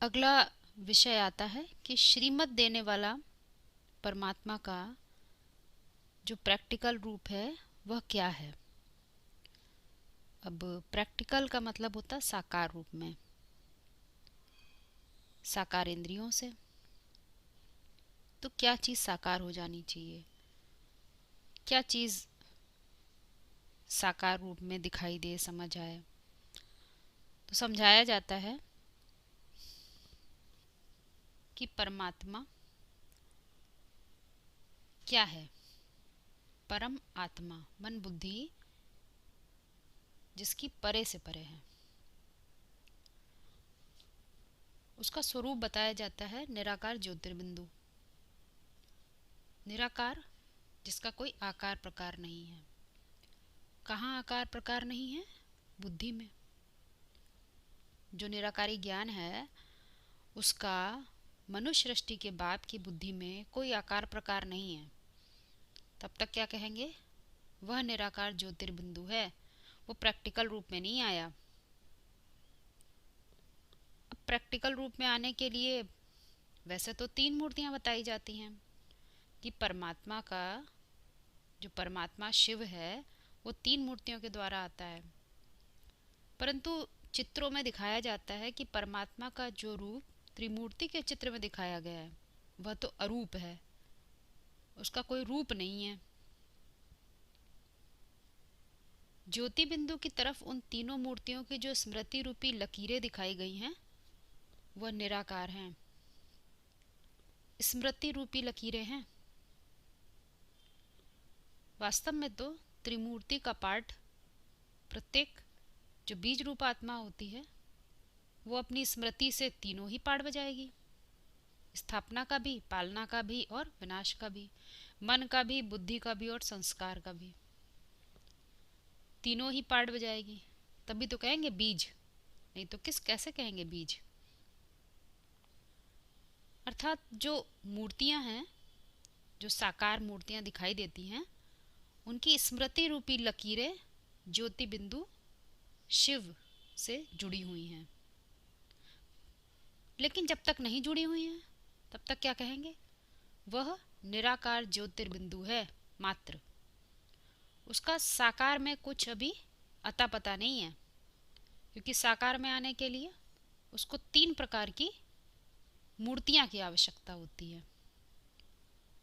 अगला विषय आता है कि श्रीमत देने वाला परमात्मा का जो प्रैक्टिकल रूप है वह क्या है। अब प्रैक्टिकल का मतलब होता है साकार रूप में, साकार इंद्रियों से। तो क्या चीज़ साकार हो जानी चाहिए, क्या चीज़ साकार रूप में दिखाई दे, समझ आए। तो समझाया जाता है कि परमात्मा क्या है। परम आत्मा, मन बुद्धि जिसकी परे से परे है, उसका स्वरूप बताया जाता है निराकार ज्योतिर्बिंदु। निराकार जिसका कोई आकार प्रकार नहीं है। कहाँ आकार प्रकार नहीं है? बुद्धि में। जो निराकारी ज्ञान है उसका मनुष्य सृष्टि के बाद की बुद्धि में कोई आकार प्रकार नहीं है। तब तक क्या कहेंगे? वह निराकार ज्योतिर्बिंदु है, वो प्रैक्टिकल रूप में नहीं आया। अब प्रैक्टिकल रूप में आने के लिए वैसे तो तीन मूर्तियां बताई जाती हैं कि परमात्मा का जो परमात्मा शिव है वो तीन मूर्तियों के द्वारा आता है। परंतु चित्रों में दिखाया जाता है कि परमात्मा का जो रूप त्रिमूर्ति के चित्र में दिखाया गया है वह तो अरूप है, उसका कोई रूप नहीं है। ज्योति बिंदु की तरफ उन तीनों मूर्तियों की जो स्मृति रूपी लकीरें दिखाई गई हैं वह निराकार हैं, स्मृति रूपी लकीरें हैं। वास्तव में तो त्रिमूर्ति का पाठ प्रत्येक जो बीज रूप आत्मा होती है वो अपनी स्मृति से तीनों ही पाठ बजाएगी, स्थापना का भी, पालना का भी और विनाश का भी, मन का भी, बुद्धि का भी और संस्कार का भी, तीनों ही पार्ट बजाएगी। तभी तो कहेंगे बीज, नहीं तो किस कैसे कहेंगे बीज। अर्थात जो मूर्तियां हैं, जो साकार मूर्तियां दिखाई देती हैं, उनकी स्मृति रूपी लकीरें ज्योति बिंदु शिव से जुड़ी हुई हैं। लेकिन जब तक नहीं जुड़ी हुई हैं तब तक क्या कहेंगे? वह निराकार ज्योतिर्बिंदु है मात्र, उसका साकार में कुछ अभी अता पता नहीं है। क्योंकि साकार में आने के लिए उसको तीन प्रकार की मूर्तियां की आवश्यकता होती है,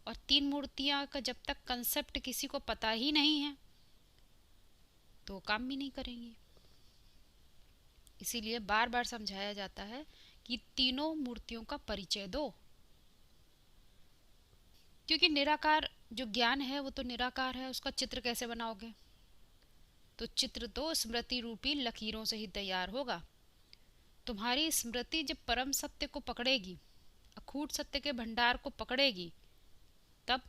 और तीन मूर्तियां का जब तक कंसेप्ट किसी को पता ही नहीं है तो काम भी नहीं करेंगी। इसीलिए बार बार समझाया जाता है कि तीनों मूर्तियों का परिचय दो। क्योंकि निराकार जो ज्ञान है वो तो निराकार है, उसका चित्र कैसे बनाओगे? तो चित्र तो स्मृति रूपी लकीरों से ही तैयार होगा। तुम्हारी स्मृति जब परम सत्य को पकड़ेगी, अखूट सत्य के भंडार को पकड़ेगी, तब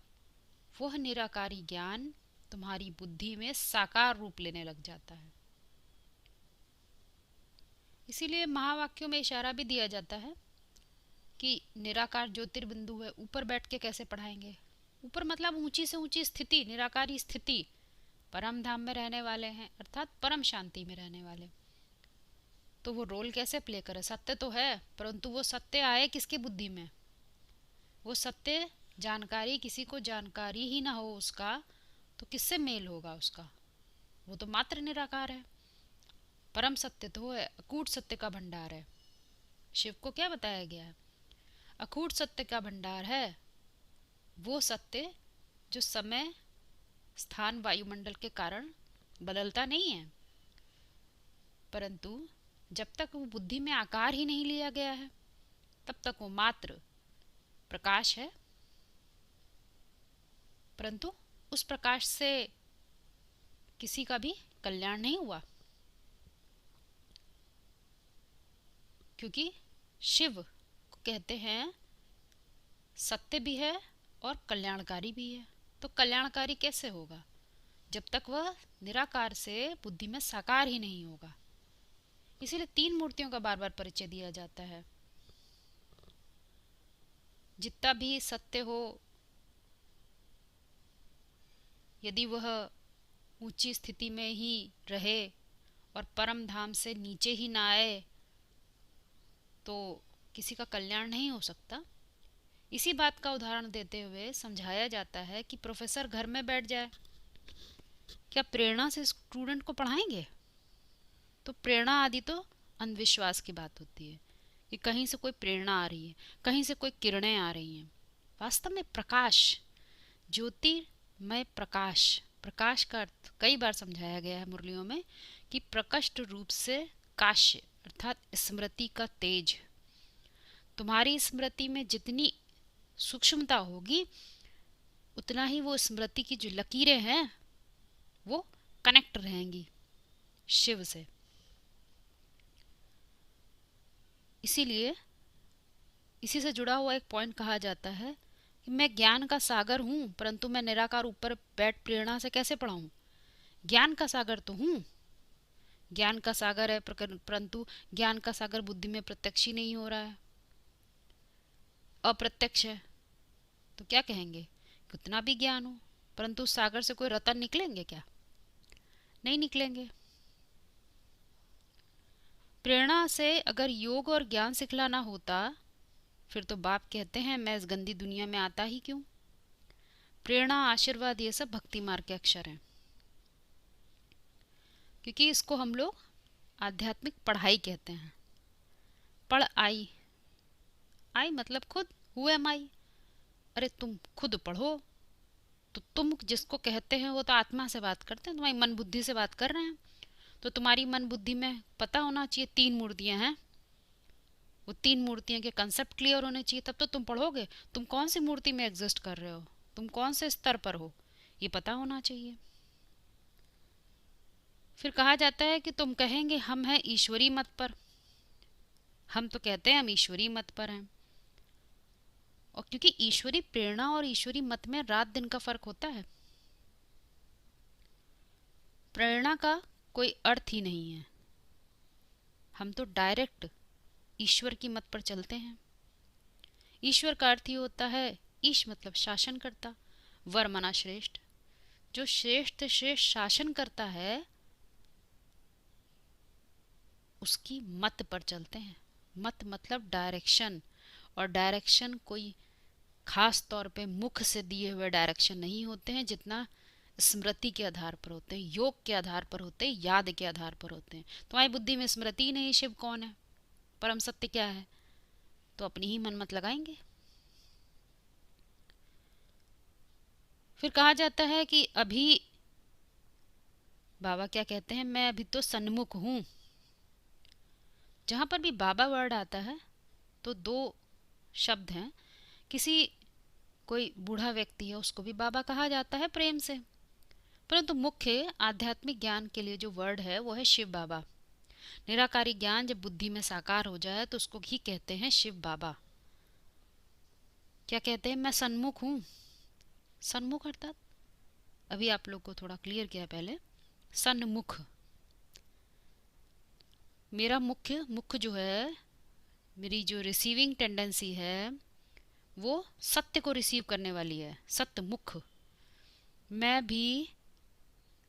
वह निराकारी ज्ञान तुम्हारी बुद्धि में साकार रूप लेने लग जाता है। इसीलिए महावाक्यों में इशारा भी दिया जाता है कि निराकार ज्योतिर्बिंदु है, ऊपर बैठ के कैसे पढ़ाएंगे? ऊपर मतलब ऊंची से ऊंची स्थिति, निराकारी स्थिति, परम धाम में रहने वाले हैं अर्थात परम शांति में रहने वाले। तो वो रोल कैसे प्ले करे? सत्य तो है, परंतु वो सत्य आए किसकी बुद्धि में? वो सत्य जानकारी किसी को जानकारी ही ना हो उसका, तो किससे मेल होगा उसका? वो तो मात्र निराकार है। परम सत्य तो है, अकूट सत्य का भंडार है। शिव को क्या बताया गया है? अकूट सत्य का भंडार है वो सत्य जो समय स्थान वायुमंडल के कारण बदलता नहीं है, परंतु जब तक वो बुद्धि में आकार ही नहीं लिया गया है तब तक वो मात्र प्रकाश है। परंतु उस प्रकाश से किसी का भी कल्याण नहीं हुआ, क्योंकि शिव को कहते हैं सत्य भी है और कल्याणकारी भी है। तो कल्याणकारी कैसे होगा? जब तक वह निराकार से बुद्धि में साकार ही नहीं होगा। इसीलिए तीन मूर्तियों का बार बार परिचय दिया जाता है। जितना भी सत्य हो, यदि वह ऊंची स्थिति में ही रहे और परम धाम से नीचे ही ना आए तो किसी का कल्याण नहीं हो सकता। इसी बात का उदाहरण देते हुए समझाया जाता है कि प्रोफेसर घर में बैठ जाए, क्या प्रेरणा से स्टूडेंट को पढ़ाएंगे? तो प्रेरणा आदि तो अंधविश्वास की बात होती है कि कहीं से कोई प्रेरणा आ रही है, कहीं से कोई किरणें आ रही हैं। वास्तव में प्रकाश, ज्योतिर्मय प्रकाश, प्रकाश का अर्थ कई बार समझाया गया है मुरलियों में कि प्रकट रूप से काश्य अर्थात स्मृति का तेज। तुम्हारी स्मृति में जितनी सूक्ष्मता होगी उतना ही वो स्मृति की जो लकीरें हैं वो कनेक्ट रहेंगी शिव से। इसीलिए इसी से जुड़ा हुआ एक पॉइंट कहा जाता है कि मैं ज्ञान का सागर हूँ, परंतु मैं निराकार ऊपर बैठ प्रेरणा से कैसे पढ़ाऊँ? ज्ञान का सागर तो हूँ, ज्ञान का सागर है, परंतु ज्ञान का सागर बुद्धि में प्रत्यक्ष ही नहीं हो रहा है, अप्रत्यक्ष है। तो क्या कहेंगे? कितना भी ज्ञान हो परंतु उस सागर से कोई रतन निकलेंगे क्या? नहीं निकलेंगे। प्रेरणा से अगर योग और ज्ञान सिखलाना होता फिर तो बाप कहते हैं मैं इस गंदी दुनिया में आता ही क्यों। प्रेरणा, आशीर्वाद, ये सब भक्ति मार्ग के अक्षर हैं, क्योंकि इसको हम लोग आध्यात्मिक पढ़ाई कहते हैं। पढ़ आई, आई मतलब खुद, हु एम आई, अरे तुम खुद पढ़ो। तो तुम जिसको कहते हैं वो तो आत्मा से बात करते हैं, तुम्हारी मन बुद्धि से बात कर रहे हैं। तो तुम्हारी मन बुद्धि में पता होना चाहिए 3 मूर्तियां हैं, वो 3 मूर्तियों के कंसेप्ट क्लियर होने चाहिए, तब तो तुम पढ़ोगे। तुम कौन सी मूर्ति में एग्जिस्ट कर रहे हो, तुम कौन से स्तर पर हो, ये पता होना चाहिए। फिर कहा जाता है कि तुम कहेंगे हम हैं ईश्वरी मत पर, हम तो कहते हैं हम ईश्वरी मत पर हैं। और क्योंकि ईश्वरी प्रेरणा और ईश्वरी मत में रात दिन का फर्क होता है। प्रेरणा का कोई अर्थ ही नहीं है, हम तो डायरेक्ट ईश्वर की मत पर चलते हैं। ईश्वर का अर्थ ही होता है, ईश मतलब शासन करता, वर मना श्रेष्ठ। जो श्रेष्ठ श्रेष्ठ शासन करता है उसकी मत पर चलते हैं। मत मतलब डायरेक्शन, और डायरेक्शन कोई खास तौर पे मुख से दिए हुए डायरेक्शन नहीं होते हैं, जितना स्मृति के आधार पर होते हैं, योग के आधार पर होते हैं, याद के आधार पर होते हैं। तुम्हारी बुद्धि में स्मृति ही नहीं शिव कौन है, परम सत्य क्या है, तो अपनी ही मन मत लगाएंगे। फिर कहा जाता है कि अभी बाबा क्या कहते हैं, मैं अभी तो सन्मुख हूं। जहां पर भी बाबा वर्ड आता है तो 2 शब्द हैं। किसी कोई बूढ़ा व्यक्ति है उसको भी बाबा कहा जाता है प्रेम से, परंतु मुख्य आध्यात्मिक ज्ञान के लिए जो वर्ड है वो है शिव बाबा। निराकारी ज्ञान जब बुद्धि में साकार हो जाए तो उसको ही कहते हैं शिव बाबा। क्या कहते हैं, मैं सन्मुख हूं। सन्मुख अर्थात अभी आप लोग को थोड़ा क्लियर किया पहले, सन्मुख मेरा मुख्य जो है, मेरी जो रिसीविंग टेंडेंसी है वो सत्य को रिसीव करने वाली है, सत्य मुख। मैं भी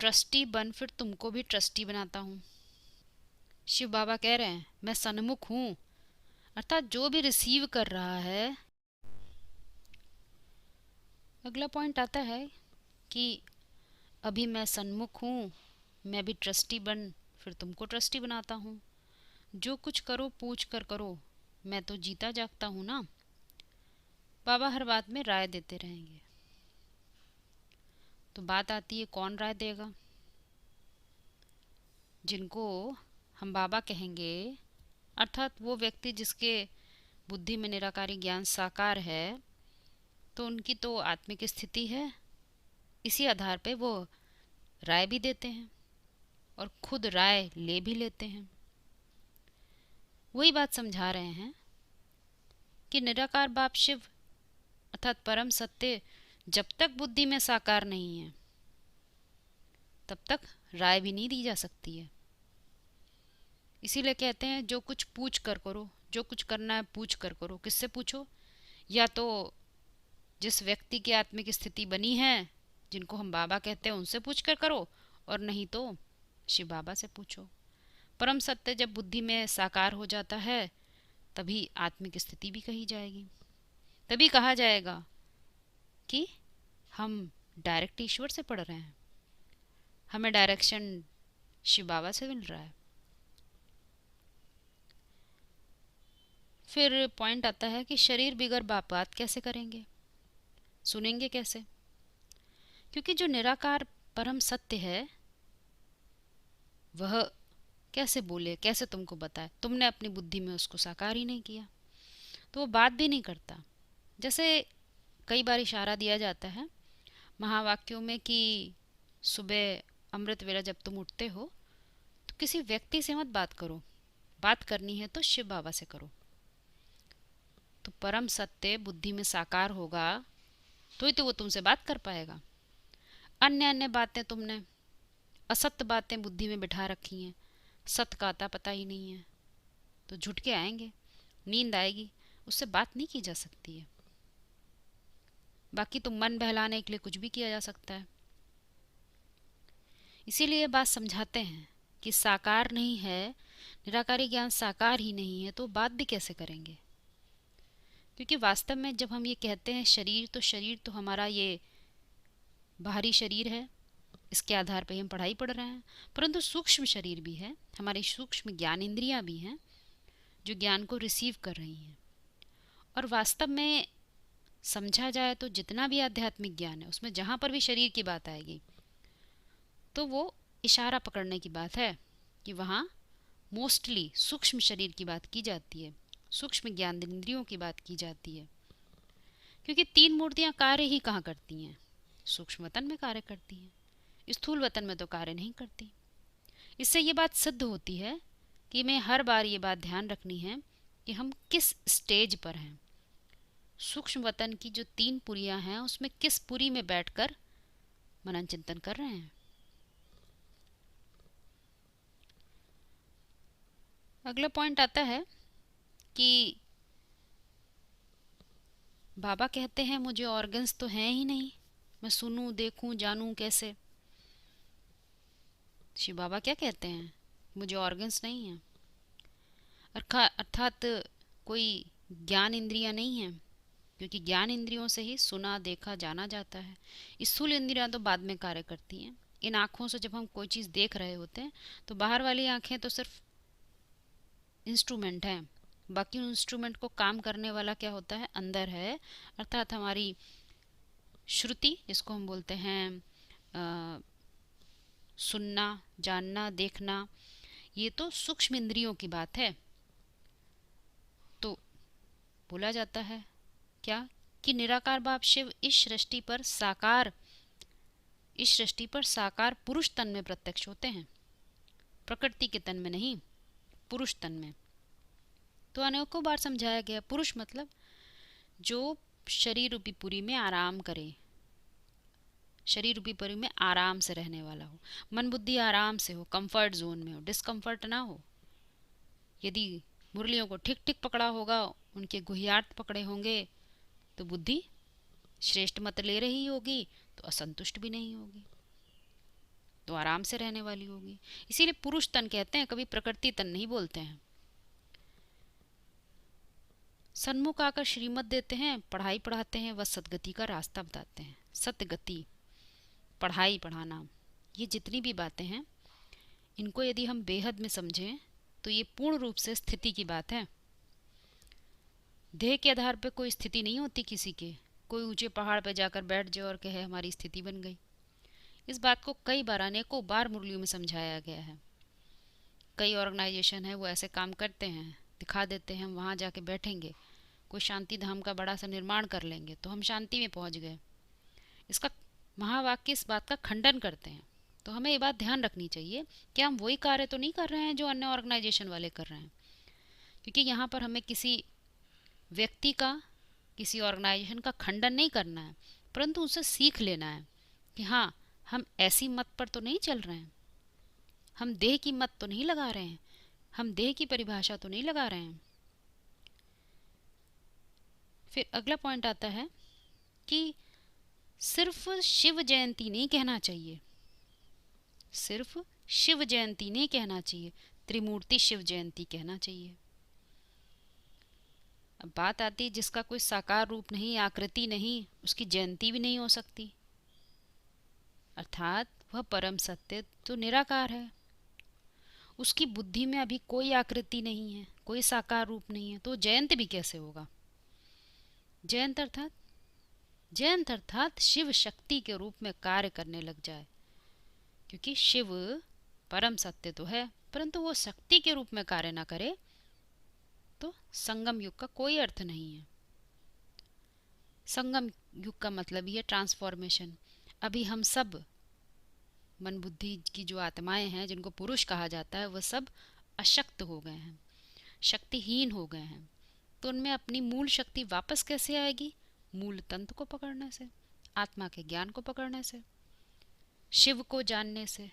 ट्रस्टी बन फिर तुमको भी ट्रस्टी बनाता हूँ। शिव बाबा कह रहे हैं मैं सन्मुख हूँ, अर्थात जो भी रिसीव कर रहा है। अगला पॉइंट आता है कि अभी मैं सन्मुख हूँ, मैं भी ट्रस्टी बन फिर तुमको ट्रस्टी बनाता हूँ। जो कुछ करो पूछ कर करो, मैं तो जीता जागता हूँ ना। बाबा हर बात में राय देते रहेंगे। तो बात आती है कौन राय देगा? जिनको हम बाबा कहेंगे, अर्थात वो व्यक्ति जिसके बुद्धि में निराकारी ज्ञान साकार है, तो उनकी तो आत्मिक स्थिति है, इसी आधार पे वो राय भी देते हैं और खुद राय ले भी लेते हैं। वही बात समझा रहे हैं कि निराकार बाप शिव अर्थात परम सत्य जब तक बुद्धि में साकार नहीं है तब तक राय भी नहीं दी जा सकती है। इसीलिए कहते हैं जो कुछ पूछ कर करो, जो कुछ करना है पूछ कर करो। किससे पूछो? या तो जिस व्यक्ति की आत्मिक स्थिति बनी है, जिनको हम बाबा कहते हैं, उनसे पूछ कर करो, और नहीं तो शिव बाबा से पूछो। परम सत्य जब बुद्धि में साकार हो जाता है तभी आत्मिक स्थिति भी कही जाएगी। तभी कहा जाएगा कि हम डायरेक्ट ईश्वर से पढ़ रहे हैं, हमें डायरेक्शन शिव बाबा से मिल रहा है। फिर पॉइंट आता है कि शरीर बिगर बात कैसे करेंगे, सुनेंगे कैसे? क्योंकि जो निराकार परम सत्य है वह कैसे बोले, कैसे तुमको बताए? तुमने अपनी बुद्धि में उसको साकार ही नहीं किया, तो वो बात भी नहीं करता। जैसे कई बार इशारा दिया जाता है महावाक्यों में कि सुबह अमृत वेला जब तुम उठते हो तो किसी व्यक्ति से मत बात करो, बात करनी है तो शिव बाबा से करो। तो परम सत्य बुद्धि में साकार होगा तो ही तो वो तुमसे बात कर पाएगा। अन्य अन्य बातें तुमने असत्य बातें बुद्धि में बिठा रखी हैं, सत्य का आता पता ही नहीं है, तो झुटके आएंगे, नींद आएगी, उससे बात नहीं की जा सकती है। बाकी तो मन बहलाने के लिए कुछ भी किया जा सकता है। इसीलिए ये बात समझाते हैं कि साकार नहीं है, निराकारी ज्ञान साकार ही नहीं है, तो बात भी कैसे करेंगे? क्योंकि वास्तव में जब हम ये कहते हैं शरीर, तो शरीर तो हमारा ये बाहरी शरीर है, इसके आधार पर हम पढ़ाई पढ़ रहे हैं, परंतु सूक्ष्म शरीर भी है, हमारी सूक्ष्म ज्ञान इंद्रियां भी हैं जो ज्ञान को रिसीव कर रही हैं। और वास्तव में समझा जाए तो जितना भी आध्यात्मिक ज्ञान है उसमें जहाँ पर भी शरीर की बात आएगी तो वो इशारा पकड़ने की बात है कि वहाँ मोस्टली सूक्ष्म शरीर की बात की जाती है, सूक्ष्म ज्ञान इंद्रियों की बात की जाती है। क्योंकि तीन मूर्तियाँ कार्य ही कहाँ करती हैं? सूक्ष्म वतन में कार्य करती हैं, स्थूल वतन में तो कार्य नहीं करती। इससे ये बात सिद्ध होती है कि मैं हर बार ये बात ध्यान रखनी है कि हम किस स्टेज पर हैं। सूक्ष्म वतन की जो तीन पुरियां हैं उसमें किस पुरी में बैठकर मनन चिंतन कर रहे हैं। अगला पॉइंट आता है कि बाबा कहते हैं मुझे ऑर्गन्स तो हैं ही नहीं, मैं सुनूं देखूं जानूं कैसे? शिव बाबा क्या कहते हैं? मुझे ऑर्गन्स नहीं हैं, अर्थात कोई ज्ञान इंद्रियां नहीं हैं, क्योंकि ज्ञान इंद्रियों से ही सुना देखा जाना जाता है। स्थूल इंद्रियां तो बाद में कार्य करती हैं। इन आँखों से जब हम कोई चीज़ देख रहे होते हैं तो बाहर वाली आँखें तो सिर्फ इंस्ट्रूमेंट हैं, बाकी उन इंस्ट्रूमेंट को काम करने वाला क्या होता है? अंदर है, अर्थात हमारी श्रुति, जिसको हम बोलते हैं सुनना जानना देखना, ये तो सूक्ष्म इंद्रियों की बात है। तो बोला जाता है क्या कि निराकार बाप शिव इस सृष्टि पर साकार पुरुष तन में प्रत्यक्ष होते हैं, प्रकृति के तन में नहीं, पुरुष तन में। तो अनेकों बार समझाया गया, पुरुष मतलब जो शरीर रूपी पुरी में आराम करे, शरीर रूपी पुरी में आराम से रहने वाला हो, मन बुद्धि आराम से हो, कंफर्ट जोन में हो, डिस्कम्फर्ट ना हो। यदि मुरलियों को ठीक ठीक पकड़ा होगा, उनके गुहियार्थ पकड़े होंगे, तो बुद्धि श्रेष्ठ मत ले रही होगी तो असंतुष्ट भी नहीं होगी, तो आराम से रहने वाली होगी। इसीलिए पुरुष तन कहते हैं, कभी प्रकृति तन नहीं बोलते हैं। सन्मुख आकर श्रीमत देते हैं, पढ़ाई पढ़ाते हैं, वह सदगति का रास्ता बताते हैं। सतगति, पढ़ाई पढ़ाना, ये जितनी भी बातें हैं इनको यदि हम बेहद में समझें तो ये पूर्ण रूप से स्थिति की बात है। देह के आधार पर कोई स्थिति नहीं होती किसी के, कोई ऊंचे पहाड़ पर जाकर बैठ जाए और कहे हमारी स्थिति बन गई। इस बात को कई बार अनेकों बार मुरलियों में समझाया गया है। कई ऑर्गेनाइजेशन है वो ऐसे काम करते हैं, दिखा देते हैं हम वहाँ जाके बैठेंगे, कोई शांति धाम का बड़ा सा निर्माण कर लेंगे तो हम शांति में पहुँच गए। इसका महावाक्य इस बात का खंडन करते हैं। तो हमें ये बात ध्यान रखनी चाहिए कि हम वही कार्य तो नहीं कर रहे हैं जो अन्य ऑर्गेनाइजेशन वाले कर रहे हैं, क्योंकि यहाँ पर हमें किसी व्यक्ति का, किसी ऑर्गेनाइजेशन का खंडन नहीं करना है, परंतु उनसे सीख लेना है कि हाँ, हम ऐसी मत पर तो नहीं चल रहे हैं, हम देह की मत तो नहीं लगा रहे हैं, हम देह की परिभाषा तो नहीं लगा रहे हैं। फिर अगला पॉइंट आता है कि सिर्फ शिव जयंती नहीं कहना चाहिए, सिर्फ शिव जयंती नहीं कहना चाहिए, त्रिमूर्ति शिव जयंती कहना चाहिए। अब बात आती है जिसका कोई साकार रूप नहीं, आकृति नहीं, उसकी जयंती भी नहीं हो सकती, अर्थात वह परम सत्य तो निराकार है। उसकी बुद्धि में अभी कोई आकृति नहीं है, कोई साकार रूप नहीं है, तो जयंत भी कैसे होगा? जयंत अर्थात शिव शक्ति के रूप में कार्य करने लग जाए, क्योंकि शिव परम सत्य तो है, परंतु वो शक्ति के रूप में कार्य ना करे तो संगम युग का कोई अर्थ नहीं है। संगम युग का मतलब ही है ट्रांसफॉर्मेशन। अभी हम सब मन बुद्धि की जो आत्माएं हैं, जिनको पुरुष कहा जाता है, वह सब अशक्त हो गए हैं, शक्तिहीन हो गए हैं। तो उनमें अपनी मूल शक्ति वापस कैसे आएगी? मूल तंत्र को पकड़ने से, आत्मा के ज्ञान को पकड़ने से, शिव को जानने से,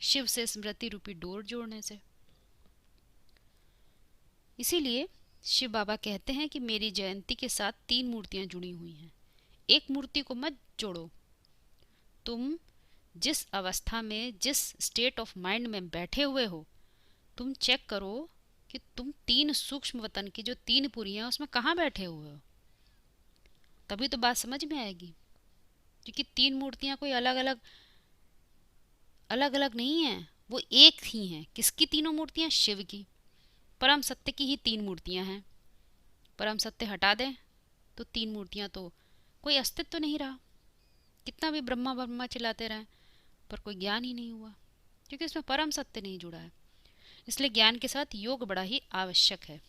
शिव से स्मृति रूपी डोर जोड़ने से। इसीलिए शिव बाबा कहते हैं कि मेरी जयंती के साथ 3 मूर्तियां जुड़ी हुई हैं। एक मूर्ति को मत जोड़ो। तुम जिस अवस्था में, जिस स्टेट ऑफ माइंड में बैठे हुए हो, तुम चेक करो कि तुम 3 सूक्ष्म वतन की जो 3 पुरियां, उसमें कहाँ बैठे हुए हो। तभी तो बात समझ में आएगी। क्योंकि 3 मूर्तियां कोई अलग अलग नहीं है, वो एक ही हैं। किसकी तीनों मूर्तियां? शिव की, परम सत्य की ही 3 मूर्तियां हैं। परम सत्य हटा दें तो 3 मूर्तियां तो कोई अस्तित्व तो नहीं रहा। कितना भी ब्रह्मा ब्रह्मा चिल्लाते रहें, पर कोई ज्ञान ही नहीं हुआ, क्योंकि इसमें परम सत्य नहीं जुड़ा है। इसलिए ज्ञान के साथ योग बड़ा ही आवश्यक है।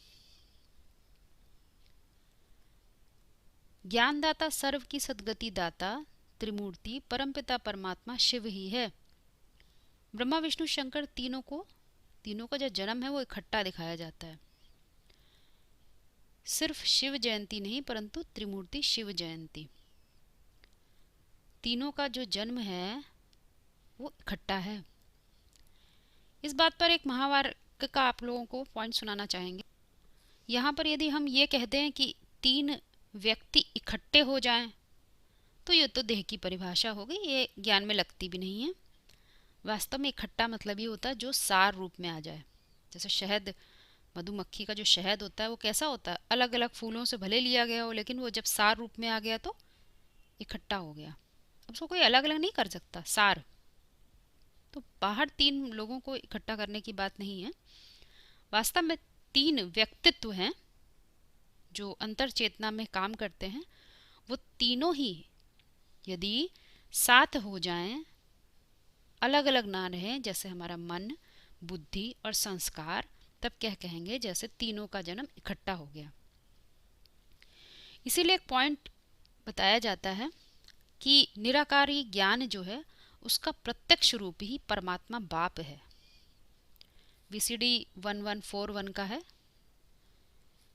ज्ञानदाता, सर्व की सद्गति दाता, त्रिमूर्ति परमपिता परमात्मा शिव ही है। ब्रह्मा विष्णु शंकर तीनों का जो जन्म है वो इकट्ठा दिखाया जाता है। सिर्फ शिव जयंती नहीं, परंतु त्रिमूर्ति शिव जयंती। तीनों का जो जन्म है वो इकट्ठा है। इस बात पर एक महावाक्य का आप लोगों को पॉइंट सुनाना चाहेंगे। यहाँ पर यदि हम ये कहते हैं कि 3 व्यक्ति इकट्ठे हो जाएं, तो ये तो देह की परिभाषा हो गई, ये ज्ञान में लगती भी नहीं है। वास्तव में इकट्ठा मतलब ये होता है जो सार रूप में आ जाए। जैसे शहद, मधुमक्खी का जो शहद होता है वो कैसा होता है? अलग अलग फूलों से भले लिया गया हो, लेकिन वो जब सार रूप में आ गया तो इकट्ठा हो गया। अब उसको कोई अलग अलग नहीं कर सकता, सार। तो बाहर 3 लोगों को इकट्ठा करने की बात नहीं है। वास्तव में 3 व्यक्तित्व हैं जो अंतर चेतना में काम करते हैं। वो तीनों ही यदि साथ हो जाएं, अलग अलग ना रहें, जैसे हमारा मन, बुद्धि और संस्कार, तब क्या कहेंगे? जैसे तीनों का जन्म इकट्ठा हो गया। इसीलिए एक पॉइंट बताया जाता है कि निराकारी ज्ञान जो है उसका प्रत्यक्ष रूप ही परमात्मा बाप है। VCD 1141 का है,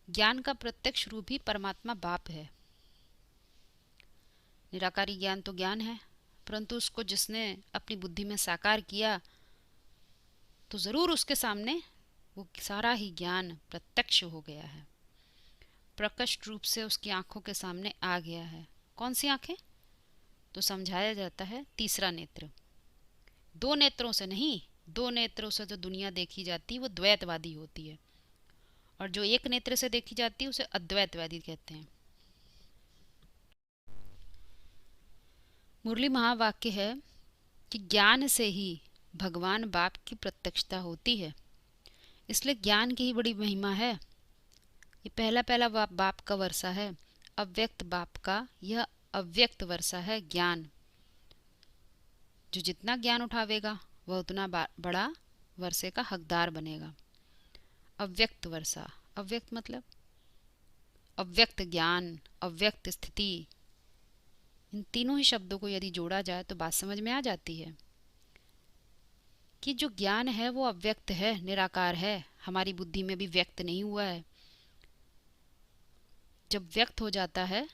ज्ञान का प्रत्यक्ष रूप ही परमात्मा बाप है। निराकारी ज्ञान तो ज्ञान है, परंतु उसको जिसने अपनी बुद्धि में साकार किया तो जरूर उसके सामने वो सारा ही ज्ञान प्रत्यक्ष हो गया है, प्रकट रूप से उसकी आंखों के सामने आ गया है। कौन सी आंखें? तो समझाया जाता है तीसरा नेत्र। 2 नेत्रों से नहीं, 2 नेत्रों से जो दुनिया देखी जाती है वो द्वैतवादी होती है, और जो एक नेत्र से देखी जाती है उसे अद्वैतवादी कहते हैं। मुरली महावाक्य है कि ज्ञान से ही भगवान बाप की प्रत्यक्षता होती है। इसलिए ज्ञान की ही बड़ी महिमा है। ये पहला पहला बाप का वर्षा है, अव्यक्त बाप का यह अव्यक्त वर्षा है ज्ञान। जो जितना ज्ञान उठावेगा वह उतना बड़ा वर्षे का हकदार बनेगा। अव्यक्त वर्षा, अव्यक्त मतलब अव्यक्त ज्ञान, अव्यक्त स्थिति। इन तीनों ही शब्दों को यदि जोड़ा जाए तो बात समझ में आ जाती है कि जो ज्ञान है वो अव्यक्त है, निराकार है, हमारी बुद्धि में भी व्यक्त नहीं हुआ है। जब व्यक्त हो जाता है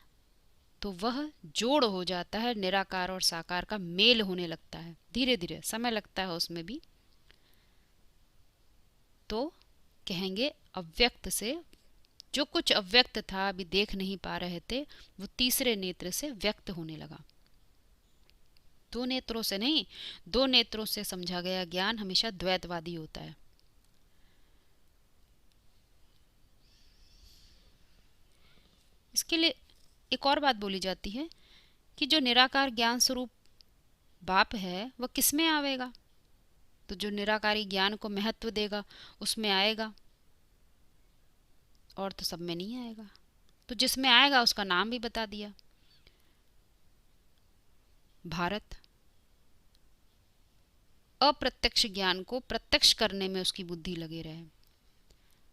तो वह जोड़ हो जाता है, निराकार और साकार का मेल होने लगता है। धीरे धीरे समय लगता है उसमें भी। तो कहेंगे अव्यक्त से जो कुछ अव्यक्त था, अभी देख नहीं पा रहे थे, वो तीसरे नेत्र से व्यक्त होने लगा। 2 नेत्रों से नहीं, 2 नेत्रों से समझा गया ज्ञान हमेशा द्वैतवादी होता है। इसके लिए एक और बात बोली जाती है कि जो निराकार ज्ञान स्वरूप बाप है वह किस में आवेगा, तो जो निराकारी ज्ञान को महत्व देगा उसमें आएगा, और तो सब में नहीं आएगा। तो जिसमें आएगा उसका नाम भी बता दिया, भारत। अप्रत्यक्ष ज्ञान को प्रत्यक्ष करने में उसकी बुद्धि लगे रहे,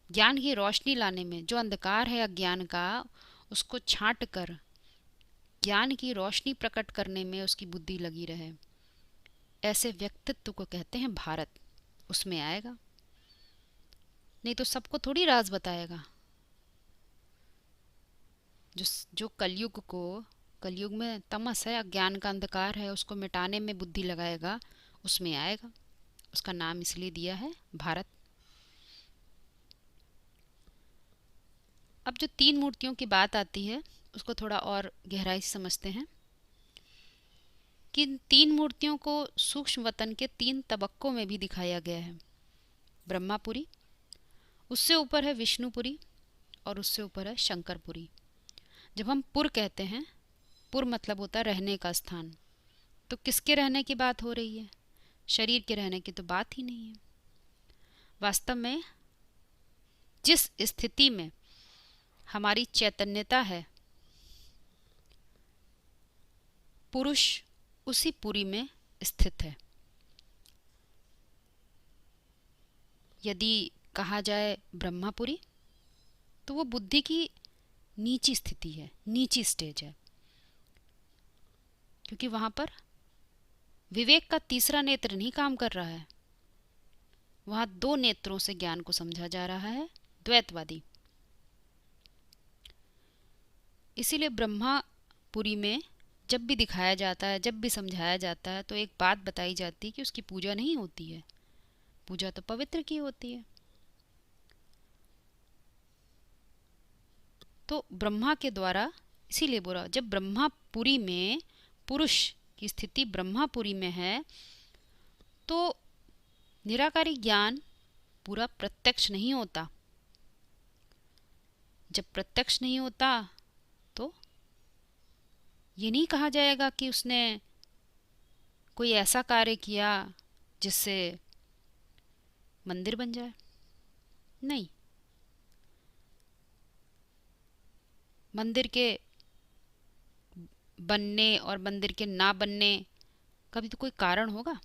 ज्ञान की रोशनी लाने में, जो अंधकार है अज्ञान का उसको छांट कर ज्ञान की रोशनी प्रकट करने में उसकी बुद्धि लगी रहे, ऐसे व्यक्तित्व को कहते हैं भारत। उसमें आएगा, नहीं तो सबको थोड़ी राज बताएगा। जो कलयुग में तमस है, अज्ञान का अंधकार है, उसको मिटाने में बुद्धि लगाएगा, उसमें आएगा। उसका नाम इसलिए दिया है भारत। अब जो 3 मूर्तियों की बात आती है उसको थोड़ा और गहराई से समझते हैं कि इन 3 मूर्तियों को सूक्ष्म वतन के 3 तबक्कों में भी दिखाया गया है। ब्रह्मापुरी, उससे ऊपर है विष्णुपुरी, और उससे ऊपर है शंकरपुरी। जब हम पुर कहते हैं, पुर मतलब होता है रहने का स्थान, तो किसके रहने की बात हो रही है? शरीर के रहने की तो बात ही नहीं है। वास्तव में जिस स्थिति में हमारी चैतन्यता है, पुरुष उसी पुरी में स्थित है। यदि कहा जाए ब्रह्मापुरी, तो वो बुद्धि की नीची स्थिति है, नीची स्टेज है, क्योंकि वहां पर विवेक का तीसरा नेत्र नहीं काम कर रहा है। वहां 2 नेत्रों से ज्ञान को समझा जा रहा है, द्वैतवादी। इसीलिए ब्रह्मापुरी में जब भी दिखाया जाता है, जब भी समझाया जाता है, तो एक बात बताई जाती है कि उसकी पूजा नहीं होती है। पूजा तो पवित्र की होती है। तो ब्रह्मा के द्वारा, इसीलिए बोला, जब ब्रह्मापुरी में पुरुष की स्थिति ब्रह्मापुरी में है, तो निराकारी ज्ञान पूरा प्रत्यक्ष नहीं होता। जब प्रत्यक्ष नहीं होता तो ये नहीं कहा जाएगा कि उसने कोई ऐसा कार्य किया जिससे मंदिर बन जाए। नहीं, मंदिर के बनने और मंदिर के ना बनने का भी तो कोई कारण होगा।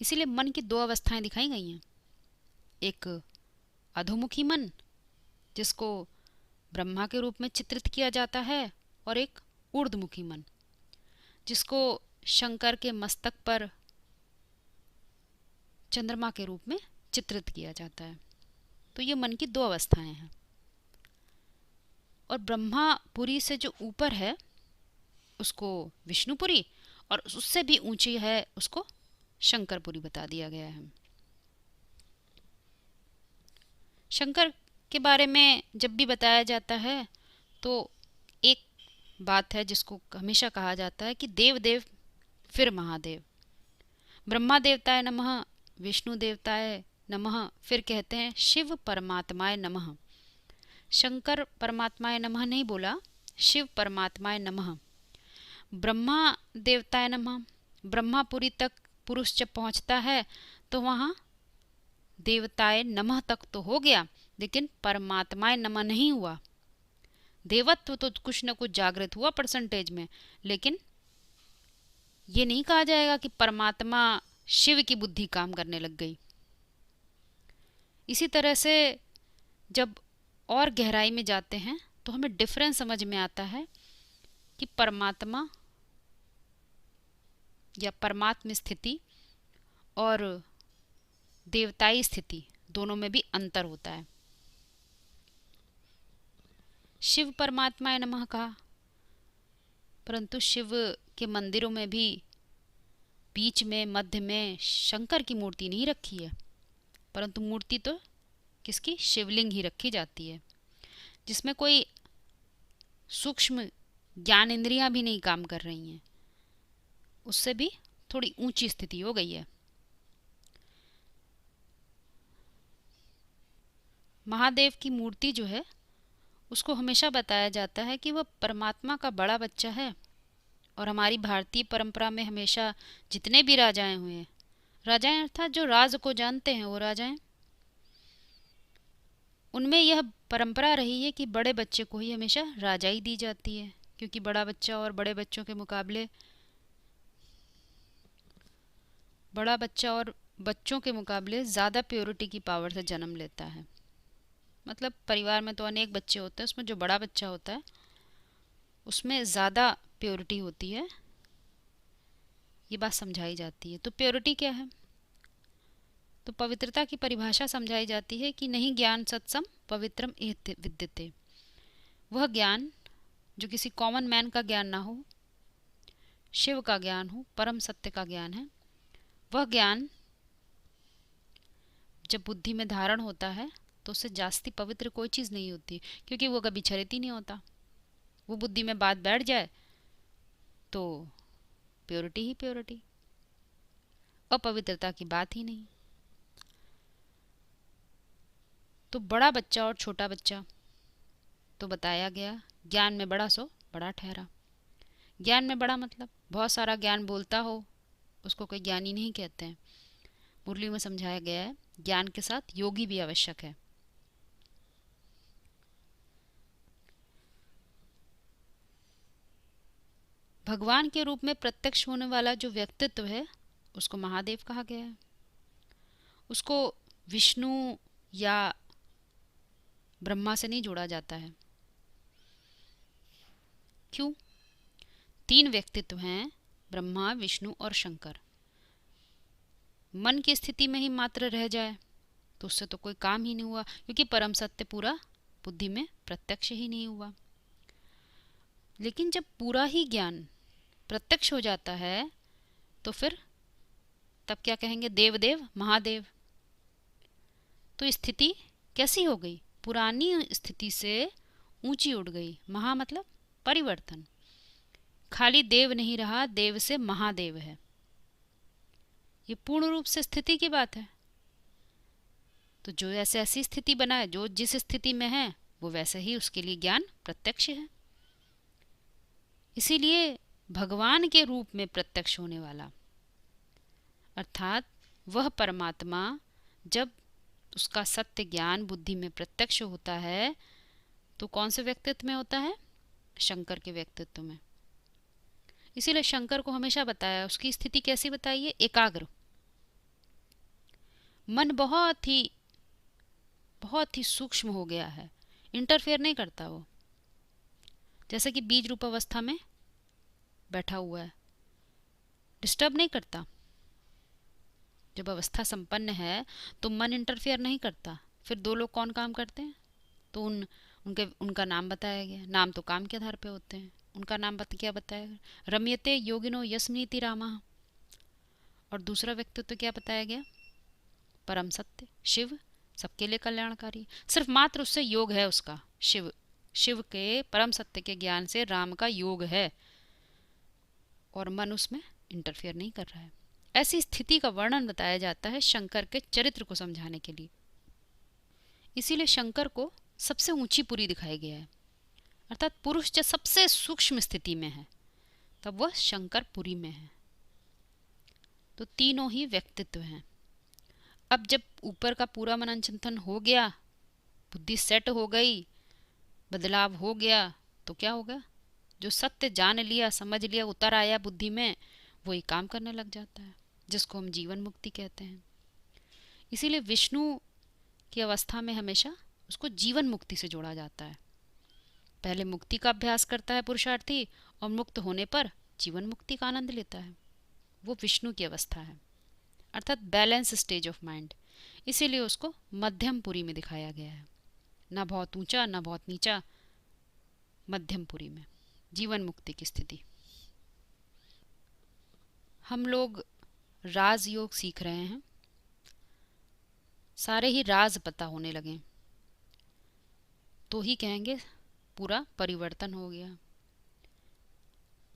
इसीलिए मन की 2 अवस्थाएं दिखाई गई हैं। एक अधोमुखी मन, जिसको ब्रह्मा के रूप में चित्रित किया जाता है, और एक ऊर्ध्वमुखी मन, जिसको शंकर के मस्तक पर चंद्रमा के रूप में चित्रित किया जाता है। तो ये मन की 2 अवस्थाएं हैं। और ब्रह्मापुरी से जो ऊपर है उसको विष्णुपुरी, और उससे भी ऊंची है उसको शंकरपुरी बता दिया गया है। शंकर के बारे में जब भी बताया जाता है तो एक बात है जिसको हमेशा कहा जाता है कि देव देव फिर महादेव। ब्रह्मा देवताय नमः, विष्णु देवताय नमः, फिर कहते हैं शिव परमात्माय नमः। शंकर परमात्माय नमः नहीं बोला, शिव परमात्माय नमः। ब्रह्मा देवताय नमः, ब्रह्मापुरी तक पुरुष जब पहुंचता है तो वहां देवताय नमः तक तो हो गया, लेकिन परमात्माय नमः नहीं हुआ। देवत्व तो कुछ न कुछ जागृत हुआ परसेंटेज में, लेकिन ये नहीं कहा जाएगा कि परमात्मा शिव की बुद्धि काम करने लग गई। इसी तरह से जब और गहराई में जाते हैं तो हमें डिफरेंस समझ में आता है कि परमात्मा या परमात्म स्थिति और देवताई स्थिति दोनों में भी अंतर होता है। शिव परमात्माय नमः कहा, परंतु शिव के मंदिरों में भी बीच में मध्य में शंकर की मूर्ति नहीं रखी है, परंतु मूर्ति तो किसकी? शिवलिंग ही रखी जाती है, जिसमें कोई सूक्ष्म ज्ञान इंद्रियां भी नहीं काम कर रही हैं। उससे भी थोड़ी ऊंची स्थिति हो गई है। महादेव की मूर्ति जो है उसको हमेशा बताया जाता है कि वह परमात्मा का बड़ा बच्चा है। और हमारी भारतीय परंपरा में हमेशा जितने भी राजाएं हुए हैं, राजाएं अर्थात जो राज को जानते हैं वो राजाएं, उनमें यह परंपरा रही है कि बड़े बच्चे को ही हमेशा राजाई दी जाती है, क्योंकि बड़ा बच्चा और बच्चों के मुकाबले ज़्यादा प्योरिटी की पावर से जन्म लेता है। मतलब परिवार में तो अनेक बच्चे होते हैं, उसमें जो बड़ा बच्चा होता है उसमें ज़्यादा प्योरिटी होती है, ये बात समझाई जाती है। तो प्योरिटी क्या है? तो पवित्रता की परिभाषा समझाई जाती है कि नहीं ज्ञान सत्सम पवित्रम एह विद्यते। वह ज्ञान जो किसी कॉमन मैन का ज्ञान ना हो, शिव का ज्ञान हो, परम सत्य का ज्ञान है। वह ज्ञान जब बुद्धि में धारण होता है तो उससे जास्ती पवित्र कोई चीज़ नहीं होती, क्योंकि वो कभी छरित ही नहीं होता। वो बुद्धि में बात बैठ जाए तो प्योरिटी ही प्योरिटी, अपवित्रता की बात ही नहीं। तो बड़ा बच्चा और छोटा बच्चा तो बताया गया, ज्ञान में बड़ा सो बड़ा ठहरा। ज्ञान में बड़ा मतलब बहुत सारा ज्ञान बोलता हो उसको कोई ज्ञानी नहीं कहते हैं। मुरली में समझाया गया है ज्ञान के साथ योगी भी आवश्यक है। भगवान के रूप में प्रत्यक्ष होने वाला जो व्यक्तित्व है उसको महादेव कहा गया है। उसको विष्णु या ब्रह्मा से नहीं जोड़ा जाता है। क्यों? 3 व्यक्तित्व हैं, ब्रह्मा, विष्णु और शंकर। मन की स्थिति में ही मात्र रह जाए तो उससे तो कोई काम ही नहीं हुआ, क्योंकि परम सत्य पूरा बुद्धि में प्रत्यक्ष ही नहीं हुआ। लेकिन जब पूरा ही ज्ञान प्रत्यक्ष हो जाता है तो फिर तब क्या कहेंगे? देवदेव महादेव। तो स्थिति कैसी हो गई? पुरानी स्थिति से ऊंची उठ गई। महा मतलब परिवर्तन। खाली देव नहीं रहा, देव से महादेव है। ये पूर्ण रूप से स्थिति की बात है। तो जो ऐसे ऐसी स्थिति बनाए, जो जिस स्थिति में है वो वैसे ही उसके लिए ज्ञान प्रत्यक्ष है। इसीलिए भगवान के रूप में प्रत्यक्ष होने वाला अर्थात वह परमात्मा जब उसका सत्य ज्ञान बुद्धि में प्रत्यक्ष होता है तो कौन से व्यक्तित्व में होता है? शंकर के व्यक्तित्व में। इसीलिए शंकर को हमेशा बताया, उसकी स्थिति कैसी बताइए? एकाग्र। मन बहुत ही सूक्ष्म हो गया है, इंटरफेयर नहीं करता वो। जैसे कि बीज रूप अवस्था में बैठा हुआ है, डिस्टर्ब नहीं करता। जब अवस्था संपन्न है तो मन इंटरफेयर नहीं करता। फिर 2 लोग कौन काम करते हैं? तो उनका नाम बताया गया। नाम तो काम के आधार पे होते हैं। उनका नाम क्या बताया? रम्यते योगिनो यस्मिति रामा। और दूसरा व्यक्तित्व क्या बताया गया? परम सत्य शिव, सबके लिए कल्याणकारी। सिर्फ मात्र उससे योग है उसका, शिव के परम सत्य के ज्ञान से राम का योग है और मन उसमें इंटरफेयर नहीं कर रहा है। ऐसी स्थिति का वर्णन बताया जाता है शंकर के चरित्र को समझाने के लिए। इसीलिए शंकर को सबसे ऊंची पुरी दिखाई गया है। अर्थात पुरुष जब सबसे सूक्ष्म स्थिति में है तब वह शंकर पुरी में है। तो तीनों ही व्यक्तित्व हैं। अब जब ऊपर का पूरा मनन चिंतन हो गया, बुद्धि सेट हो गई, बदलाव हो गया, तो क्या होगा? जो सत्य जान लिया, समझ लिया, उतर आया बुद्धि में, वही काम करने लग जाता है, जिसको हम जीवन मुक्ति कहते हैं। इसीलिए विष्णु की अवस्था में हमेशा उसको जीवन मुक्ति से जोड़ा जाता है। पहले मुक्ति का अभ्यास करता है पुरुषार्थी और मुक्त होने पर जीवन मुक्ति का आनंद लेता है। वो विष्णु की अवस्था है, अर्थात बैलेंस स्टेज ऑफ माइंड। इसीलिए उसको मध्यमपुरी में दिखाया गया है। ना बहुत ऊंचा ना बहुत नीचा, मध्यमपुरी में जीवन मुक्ति की स्थिति। हम लोग राजयोग सीख रहे हैं, सारे ही राज पता होने लगे तो ही कहेंगे पूरा परिवर्तन हो गया।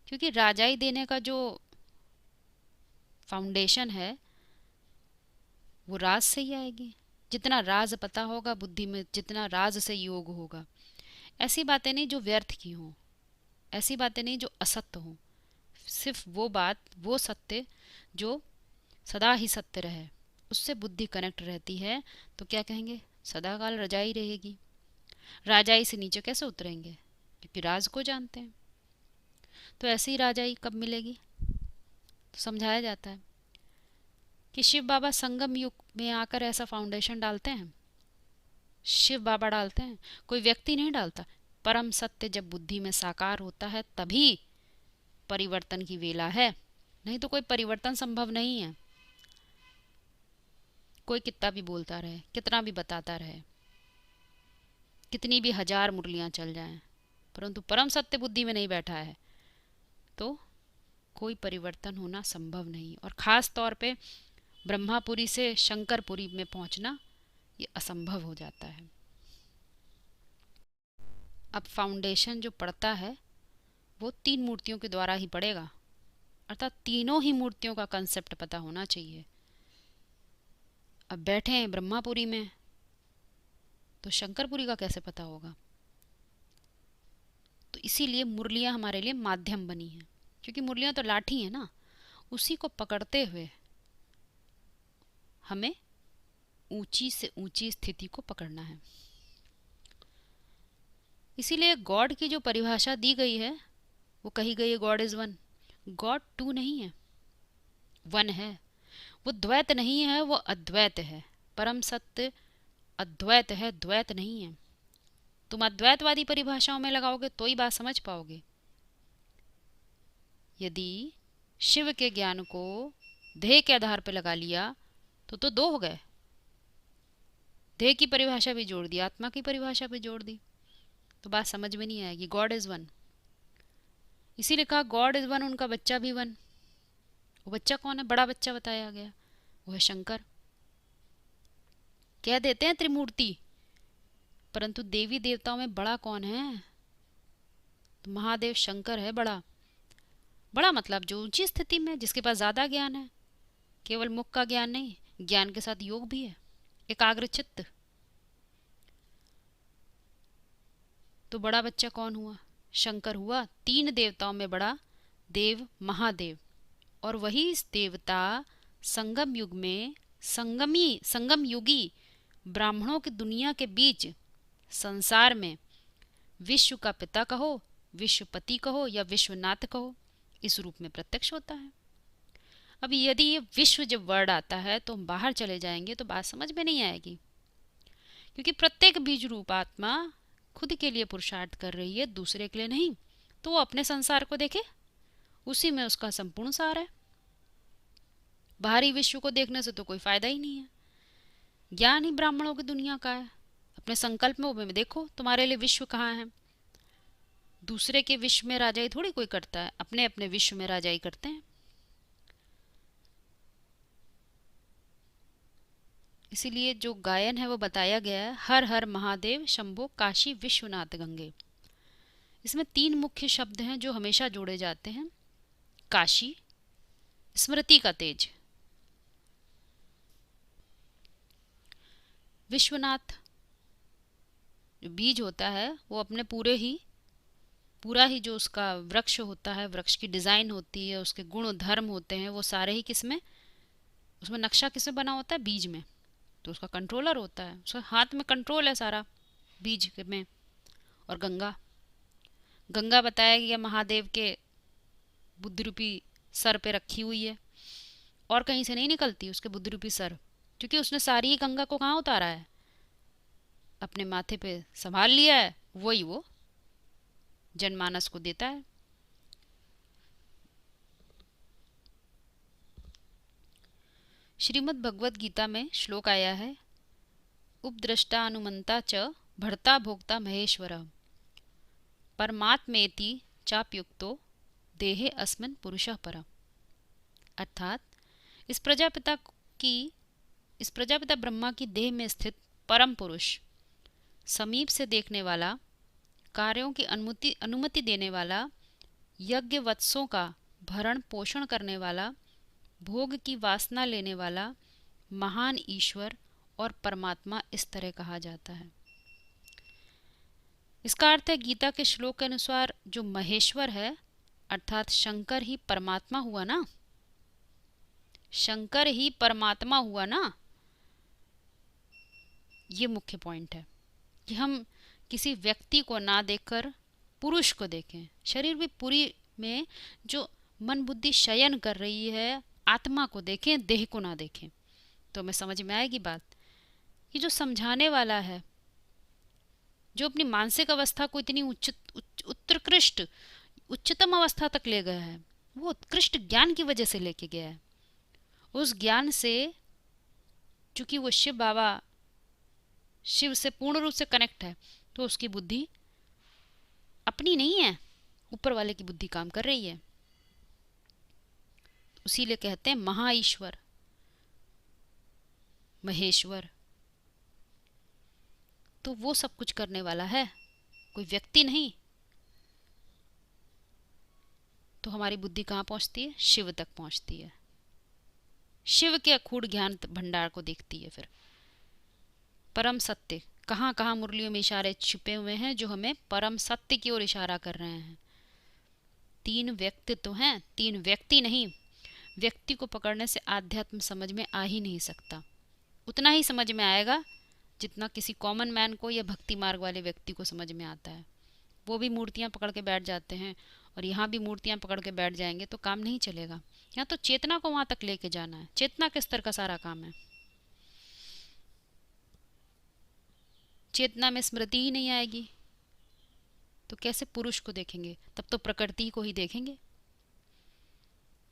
क्योंकि राजाई देने का जो फाउंडेशन है वो राज से ही आएगी। जितना राज पता होगा बुद्धि में, जितना राज से योग होगा। ऐसी बातें नहीं जो व्यर्थ की हों, ऐसी बातें नहीं जो असत्य हों, सिर्फ वो बात, वो सत्य जो सदा ही सत्य रहे, उससे बुद्धि कनेक्ट रहती है। तो क्या कहेंगे, सदाकाल रजाई रहेगी। राजाई से नीचे कैसे उतरेंगे, क्योंकि राज को जानते हैं। तो ऐसी राजाई कब मिलेगी, तो समझाया जाता है कि शिव बाबा संगम युग में आकर ऐसा फाउंडेशन डालते हैं। शिव बाबा डालते हैं, कोई व्यक्ति नहीं डालता। परम सत्य जब बुद्धि में साकार होता है तभी परिवर्तन की वेला है, नहीं तो कोई परिवर्तन संभव नहीं है। कोई कितना भी बोलता रहे, कितना भी बताता रहे, कितनी भी हजार मुरलियां चल जाएं, परंतु परम सत्य बुद्धि में नहीं बैठा है तो कोई परिवर्तन होना संभव नहीं। और खास तौर पे ब्रह्मापुरी से शंकरपुरी में पहुंचना ये असंभव हो जाता है। अब फाउंडेशन जो पड़ता है वो 3 मूर्तियों के द्वारा ही पड़ेगा, अर्थात तीनों ही मूर्तियों का कंसेप्ट पता होना चाहिए। अब बैठे हैं ब्रह्मापुरी में तो शंकरपुरी का कैसे पता होगा। तो इसीलिए मुरलियां हमारे लिए माध्यम बनी हैं, क्योंकि मुरलियां तो लाठी है ना, उसी को पकड़ते हुए हमें ऊंची से ऊंची स्थिति को पकड़ना है। इसीलिए गॉड की जो परिभाषा दी गई है वो कही गई है, God is one. God two नहीं है, वन है। वो द्वैत नहीं है, वो अद्वैत है। परम सत्य अद्वैत है, द्वैत नहीं है। तुम अद्वैतवादी परिभाषाओं में लगाओगे तो ही बात समझ पाओगे। यदि शिव के ज्ञान को देह के आधार पर लगा लिया तो 2 हो गए। देह की परिभाषा भी जोड़ दी, आत्मा की परिभाषा भी जोड़ दी, तो बात समझ में नहीं आएगी। गॉड इज वन, इसीलिए कहा गॉड इज वन, उनका बच्चा भी वन। वो बच्चा कौन है, बड़ा बच्चा बताया गया, वो है शंकर। कह देते हैं त्रिमूर्ति, परंतु देवी देवताओं में बड़ा कौन है, तो महादेव शंकर है बड़ा। बड़ा मतलब जो ऊंची स्थिति में, जिसके पास ज्यादा ज्ञान है। केवल मुख का ज्ञान नहीं, ज्ञान के साथ योग भी है, एकाग्र चित्त। तो बड़ा बच्चा कौन हुआ, शंकर हुआ। 3 देवताओं में बड़ा देव महादेव, और वही देवता संगम युग में संगम युगी ब्राह्मणों की दुनिया के बीच संसार में विश्व का पिता कहो, विश्वपति कहो या विश्वनाथ कहो, इस रूप में प्रत्यक्ष होता है। अब यदि ये विश्व जब वर्ड आता है तो हम बाहर चले जाएंगे तो बात समझ में नहीं आएगी, क्योंकि प्रत्येक बीज रूप आत्मा खुद के लिए पुरुषार्थ कर रही है, दूसरे के लिए नहीं। तो वो अपने संसार को देखे, उसी में उसका संपूर्ण सार है। बाहरी विश्व को देखने से तो कोई फायदा ही नहीं है। ज्ञान ही ब्राह्मणों की दुनिया का है। अपने संकल्प में देखो तुम्हारे लिए विश्व कहाँ है। दूसरे के विश्व में राजाई थोड़ी कोई करता है, अपने अपने विश्व में राजाई करते हैं। इसीलिए जो गायन है वो बताया गया है, हर हर महादेव शंभो काशी विश्वनाथ गंगे। इसमें 3 मुख्य शब्द हैं जो हमेशा जोड़े जाते हैं। काशी, स्मृति का तेज। विश्वनाथ जो बीज होता है वो अपने पूरा ही जो उसका वृक्ष होता है, वृक्ष की डिजाइन होती है, उसके गुण धर्म होते हैं, वो सारे ही किसमें, उसमें नक्शा किसमें बना होता है, बीज में। तो उसका कंट्रोलर होता है, उसके हाथ में कंट्रोल है सारा बीज में। और गंगा, गंगा बताया गया महादेव के बुद्धि रूपी सर पे रखी हुई है, और कहीं से नहीं निकलती उसके बुद्धि रूपी सर, क्योंकि उसने सारी गंगा को कहाँ उतारा है, अपने माथे पे संभाल लिया है। वही वो जनमानस को देता है। श्रीमद् भगवद गीता में श्लोक आया है, उपद्रष्टा अनुमंता च भर्ता भोक्ता महेश्वर परमात्मेति चाप्युक्तो देहे अस्मिन् पुरुषः परः। अर्थात इस प्रजापिता ब्रह्मा की देह में स्थित परम पुरुष, समीप से देखने वाला, कार्यों की अनुमति देने वाला, यज्ञ वत्सों का भरण पोषण करने वाला, भोग की वासना लेने वाला महान ईश्वर और परमात्मा इस तरह कहा जाता है। इसका अर्थ है गीता के श्लोक के अनुसार जो महेश्वर है अर्थात शंकर ही परमात्मा हुआ ना, शंकर ही परमात्मा हुआ ना। ये मुख्य पॉइंट है कि हम किसी व्यक्ति को ना देखकर पुरुष को देखें। शरीर भी पूरी में जो मन बुद्धि शयन कर रही है आत्मा को देखें, देह को ना देखें। तो हमें समझ में आएगी बात कि जो समझाने वाला है, जो अपनी मानसिक अवस्था को इतनी उत्कृष्ट उच्चतम अवस्था तक ले गया है, वो उत्कृष्ट ज्ञान की वजह से लेके गया है। उस ज्ञान से चूंकि वो शिव बाबा, शिव से पूर्ण रूप से कनेक्ट है, तो उसकी बुद्धि अपनी नहीं है, ऊपर वाले की बुद्धि काम कर रही है। उसीलिए कहते हैं महा ईश्वर, महेश्वर। तो वो सब कुछ करने वाला है, कोई व्यक्ति नहीं। तो हमारी बुद्धि कहाँ पहुंचती है? शिव तक पहुंचती है, शिव के अखूट ज्ञान भंडार को देखती है। फिर परम सत्य, कहाँ कहाँ मुरलियों में इशारे छुपे हुए हैं जो हमें परम सत्य की ओर इशारा कर रहे हैं। तीन व्यक्ति तो हैं, तीन व्यक्ति नहीं। व्यक्ति को पकड़ने से आध्यात्म समझ में आ ही नहीं सकता। उतना ही समझ में आएगा जितना किसी कॉमन मैन को या भक्ति मार्ग वाले व्यक्ति को समझ में आता है। वो भी मूर्तियां पकड़ के बैठ जाते हैं और यहाँ भी मूर्तियां पकड़ के बैठ जाएंगे तो काम नहीं चलेगा। यहाँ तो चेतना को वहां तक लेके जाना है, चेतना के स्तर का सारा काम है। चेतना में स्मृति ही नहीं आएगी तो कैसे पुरुष को देखेंगे? तब तो प्रकृति को ही देखेंगे।